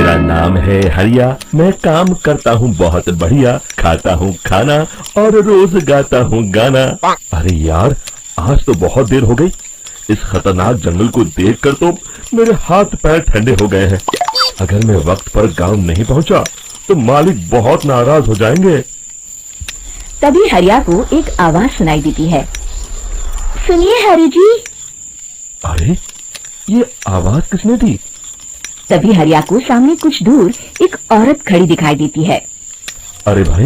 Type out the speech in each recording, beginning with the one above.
मेरा नाम है हरिया, मैं काम करता हूँ बहुत बढ़िया, खाता हूँ खाना और रोज गाता हूँ गाना। अरे यार, आज तो बहुत देर हो गई। इस खतरनाक जंगल को देखकर तो मेरे हाथ पैर ठंडे हो गए हैं। अगर मैं वक्त पर गांव नहीं पहुंचा तो मालिक बहुत नाराज हो जाएंगे। तभी हरिया को एक आवाज सुनाई देती है। सुनिए हरि जी। अरे, ये आवाज किसने दी? तभी हरिया को सामने कुछ दूर एक औरत खड़ी दिखाई देती है। अरे भाई,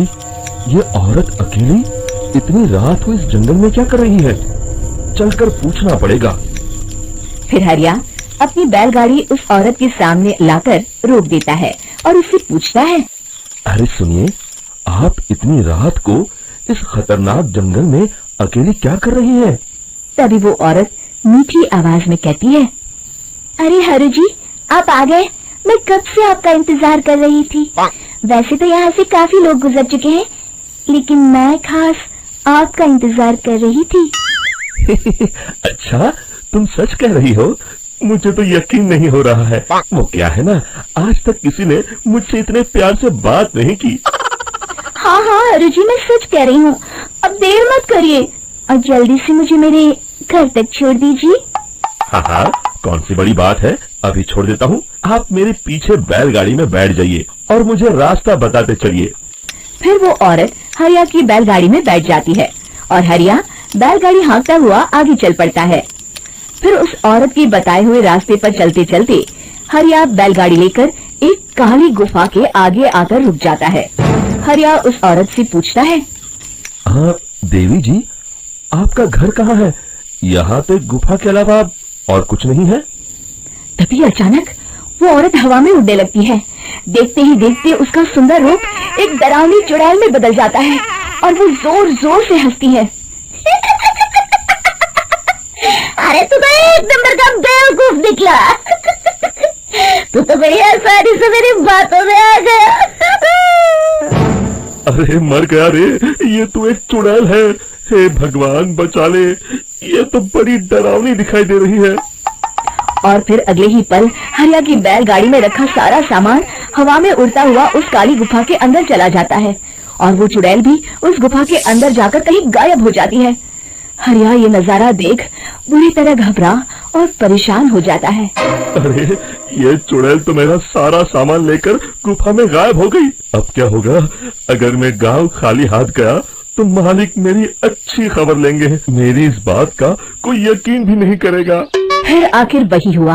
ये औरत अकेली इतनी रात को इस जंगल में क्या कर रही है? चलकर पूछना पड़ेगा। फिर हरिया अपनी बैलगाड़ी उस औरत के सामने लाकर रोक देता है और उससे पूछता है, अरे सुनिए, आप इतनी रात को इस खतरनाक जंगल में अकेली क्या कर रही है? तभी वो औरत मीठी आवाज में कहती है, अरे हरि जी, आप आ गए। मैं कब से आपका इंतजार कर रही थी। वैसे तो यहाँ से काफी लोग गुजर चुके हैं, लेकिन मैं खास आपका इंतजार कर रही थी। अच्छा, तुम सच कह रही हो? मुझे तो यकीन नहीं हो रहा है। वो क्या है ना, आज तक किसी ने मुझसे इतने प्यार से बात नहीं की। हाँ हाँ हरि जी, मैं सच कह रही हूँ। अब देर मत करिए और जल्दी से मुझे मेरे घर तक छोड़ दीजिए। हाँ हाँ, कौन सी बड़ी बात है, अभी छोड़ देता हूँ। आप मेरे पीछे बैलगाड़ी में बैठ जाइए और मुझे रास्ता बताते चलिए। फिर वो औरत हरिया की बैलगाड़ी में बैठ जाती है और हरिया बैलगाड़ी हाँकता हुआ आगे चल पड़ता है। फिर उस औरत के बताए हुए रास्ते पर चलते चलते हरिया बैलगाड़ी लेकर एक काली गुफा के आगे आकर रुक जाता है। हरिया उस औरत से पूछता है, हाँ देवी जी, आपका घर कहाँ है? यहाँ तो एक गुफा के अलावा और कुछ नहीं है। तभी अचानक वो औरत हवा में उड़ने लगती है। देखते ही देखते उसका सुंदर रूप एक डरावनी चुड़ैल में बदल जाता है और वो जोर जोर से हंसती है। अरे तू तो एक नंबर का बेवकूफ निकला। तू तो बड़ी आसानी से मेरी बातों में आ गया। अरे मर गया रे, ये तो एक चुड़ैल है। हे भगवान बचा ले, ये तो बड़ी डरावनी दिखाई दे रही है। और फिर अगले ही पल हरिया की बैलगाड़ी में रखा सारा सामान हवा में उड़ता हुआ उस काली गुफा के अंदर चला जाता है और वो चुड़ैल भी उस गुफा के अंदर जाकर कहीं गायब हो जाती है। हरिया ये नजारा देख बुरी तरह घबरा और परेशान हो जाता है। अरे, ये चुड़ैल तो मेरा सारा सामान लेकर गुफा में गायब हो गई। अब क्या होगा? अगर मैं गांव खाली हाथ गया तो मालिक मेरी अच्छी खबर लेंगे। मेरी इस बात का कोई यकीन भी नहीं करेगा। फिर आखिर वही हुआ।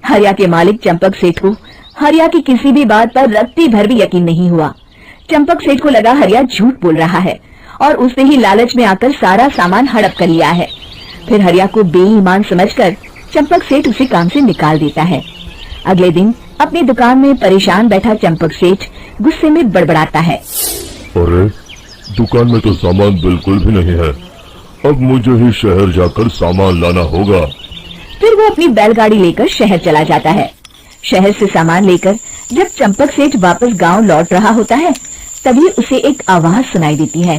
हरिया के मालिक चंपक सेठ को हरिया की किसी भी बात पर रत्ती भर भी यकीन नहीं हुआ। चंपक सेठ को लगा हरिया झूठ बोल रहा है और उसने ही लालच में आकर सारा सामान हड़प कर लिया है। फिर हरिया को बेईमान समझकर चंपक सेठ उसे काम से निकाल देता है। अगले दिन अपनी दुकान में परेशान बैठा चंपक सेठ गुस्से में बड़बड़ाता है, अरे, दुकान में तो सामान बिल्कुल भी नहीं है। अब मुझे ही शहर जाकर सामान लाना होगा। फिर वो अपनी बैलगाड़ी लेकर शहर चला जाता है। शहर से सामान लेकर जब चंपक सेठ वापस गांव लौट रहा होता है, तभी उसे एक आवाज सुनाई देती है,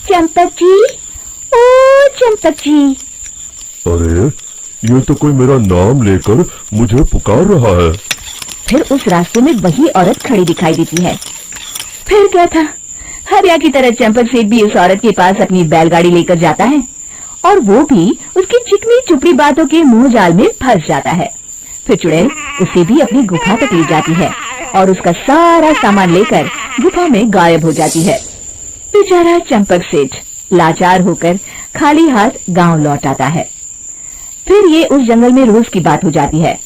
चंपक जी, ओ चंपक जी। अरे, ये तो कोई मेरा नाम लेकर मुझे पुकार रहा है। फिर उस रास्ते में वही औरत खड़ी दिखाई देती है। फिर क्या था, हरिया की तरह चंपक सेठ भी उस औरत के पास अपनी बैलगाड़ी लेकर जाता है और वो भी उसकी चिकनी चुपड़ी बातों के मुंह जाल में फंस जाता है। फिर चुड़ैल उसे भी अपनी गुफा तक ले जाती है और उसका सारा सामान लेकर गुफा में गायब हो जाती है। बेचारा चंपक सेठ लाचार होकर खाली हाथ गांव लौट आता है। फिर ये उस जंगल में रोज की बात हो जाती है।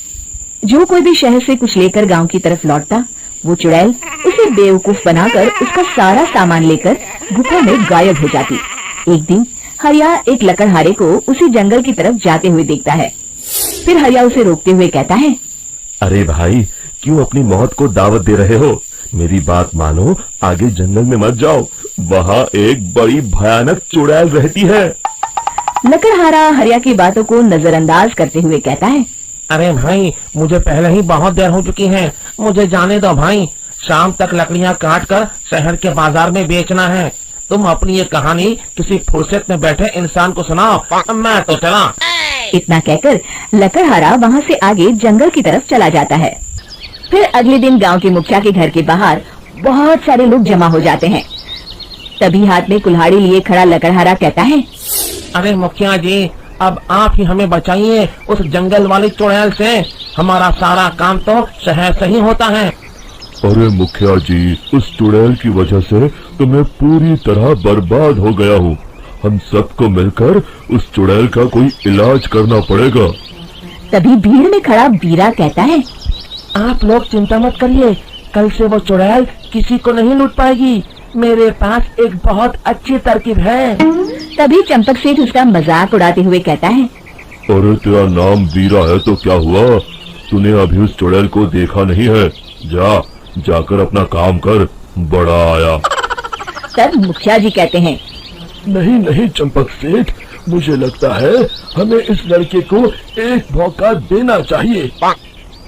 जो कोई भी शहर से कुछ लेकर गांव की तरफ लौटता, वो चुड़ैल उसे बेवकूफ बनाकर उसका सारा सामान लेकर गुफा में गायब हो जाती। एक दिन हरिया एक लकड़हारे को उसी जंगल की तरफ जाते हुए देखता है। फिर हरिया उसे रोकते हुए कहता है, अरे भाई, क्यों अपनी मौत को दावत दे रहे हो? मेरी बात मानो, आगे जंगल में मत जाओ, वहाँ एक बड़ी भयानक चुड़ैल रहती है। लकड़हारा हरिया की बातों को नजरअंदाज करते हुए कहता है, अरे भाई, मुझे पहले ही बहुत देर हो चुकी है, मुझे जाने दो भाई। शाम तक लकड़ियाँ काट कर शहर के बाजार में बेचना है। तुम अपनी ये कहानी किसी फुर्सत में बैठे इंसान को सुनाओ, मैं तो चला। इतना कहकर लकड़हारा वहाँ से आगे जंगल की तरफ चला जाता है। फिर अगले दिन गांव के मुखिया के घर के बाहर बहुत सारे लोग जमा हो जाते हैं। तभी हाथ में कुल्हाड़ी लिए खड़ा लकड़हारा कहता है, अरे मुखिया जी, अब आप ही हमें बचाइए उस जंगल वाली चुड़ैल से। हमारा सारा काम तो शहर से ही होता है। अरे मुखिया जी, उस चुड़ैल की वजह से तो मैं पूरी तरह बर्बाद हो गया हूँ। हम सबको मिलकर उस चुड़ैल का कोई इलाज करना पड़ेगा। तभी भीड़ में खड़ा वीरा कहता है, आप लोग चिंता मत करिए, कल से वो चुड़ैल किसी को नहीं लूट पाएगी। मेरे पास एक बहुत अच्छी तरकीब है। तभी चंपक सेठ उसका मजाक उड़ाते हुए कहता है, अरे तेरा नाम वीरा है तो क्या हुआ? तूने अभी उस चुड़ैल को देखा नहीं है? जाकर अपना काम कर, बड़ा आया। तब मुखिया जी कहते हैं, नहीं चंपक सेठ, मुझे लगता है हमें इस लड़के को एक मौका देना चाहिए।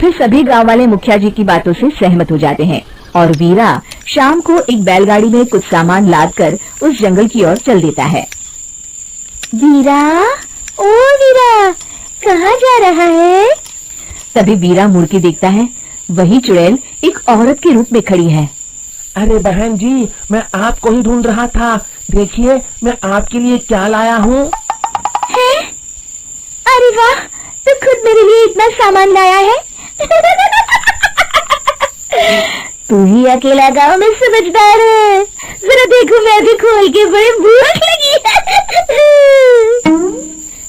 फिर सभी गांव वाले मुखिया जी की बातों से सहमत हो जाते हैं और वीरा शाम को एक बैलगाड़ी में कुछ सामान लादकर उस जंगल की ओर चल देता है। वीरा, ओ वीरा, कहाँ जा रहा है? तभी वीरा मुड़ के देखता है, वही चुड़ैल एक औरत के रूप में खड़ी है। अरे बहन जी, मैं आपको ही ढूंढ रहा था। देखिए मैं आपके लिए क्या लाया हूँ। अरे वाह, तू खुद मेरे लिए इतना सामान लाया है। तू ही अकेला गांव में समझदार है। जरा देखो, मैं भी खोल के बड़े भूख लगी है।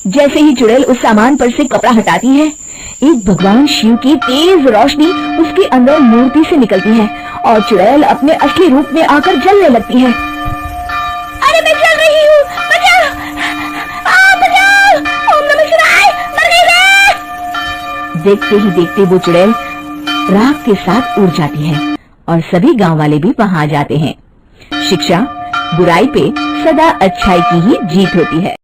जैसे ही चुड़ैल उस सामान पर से कपड़ा हटाती है, एक भगवान शिव की तेज रोशनी उसके अंदर मूर्ति से निकलती है और चुड़ैल अपने असली रूप में आकर जलने लगती है। अरे मैं जल रही हूँ, बचाओ, बचाओ, ओम नमः शिवाय, मर गई मैं। देखते ही देखते वो चुड़ैल राख के साथ उड़ जाती है और सभी गांव वाले भी वहां जाते हैं। शिक्षा बुराई पे सदा अच्छाई की ही जीत होती है।